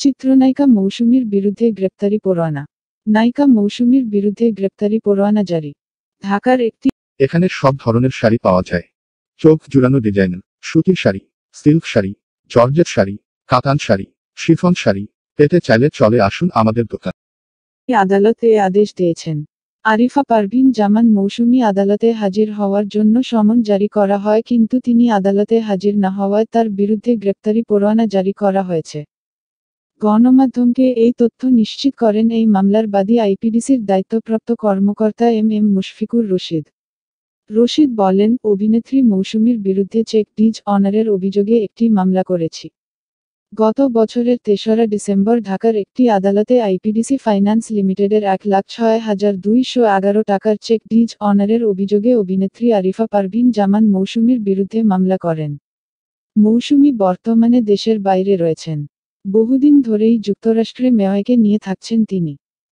চিত্রনায়িকা মৌসুমীর বিরুদ্ধে গ্রেপ্তারি পরোয়ানা। নায়িকা মৌসুমীর বিরুদ্ধে গ্রেপ্তারি পরোয়ানা জারি। ঢাকার একটি এখানে সব ধরনের শাড়ি পাওয়া যায়। চোখ জুড়ানো ডিজাইন, সুতির শাড়ি, সিল্ক শাড়ি, জর্জেট শাড়ি, কাতান শাড়ি, শিফন শাড়ি পেতে চাইলে চলে আসুন আমাদের দোকান। আদালত এ আদেশ দিয়েছেন। আরিফা পারভীন জামান মৌসুমী আদালতে হাজির হওয়ার জন্য সমন জারি করা হয়, কিন্তু তিনি আদালতে হাজির না হওয়ায় তার বিরুদ্ধে গ্রেপ্তারি পরোয়ানা জারি করা হয়েছে। গণমাধ্যমকে এই তথ্য নিশ্চিত করেন এই মামলার বাদী আইপিডিসির দায়িত্বপ্রাপ্ত কর্মকর্তা এম মুশফিকুর রশিদ। রশিদ বলেন, অভিনেত্রী মৌসুমীর বিরুদ্ধে চেক ডিজ অনারের অভিযোগে একটি মামলা করেছি। গত বছরের ৩রা ডিসেম্বর ঢাকার একটি আদালতে আইপিডিসি ফাইন্যান্স লিমিটেডের ১,৬,২১১ টাকার চেক ডিজ অনারের অভিযোগে অভিনেত্রী আরিফা পারভীন জামান মৌসুমীর বিরুদ্ধে মামলা করেন। মৌসুমী বর্তমানে দেশের বাইরে রয়েছেন। বহুদিন ধরেই যুক্তরাষ্ট্রে মেয়েকে নিয়ে থাকছেন তিনি।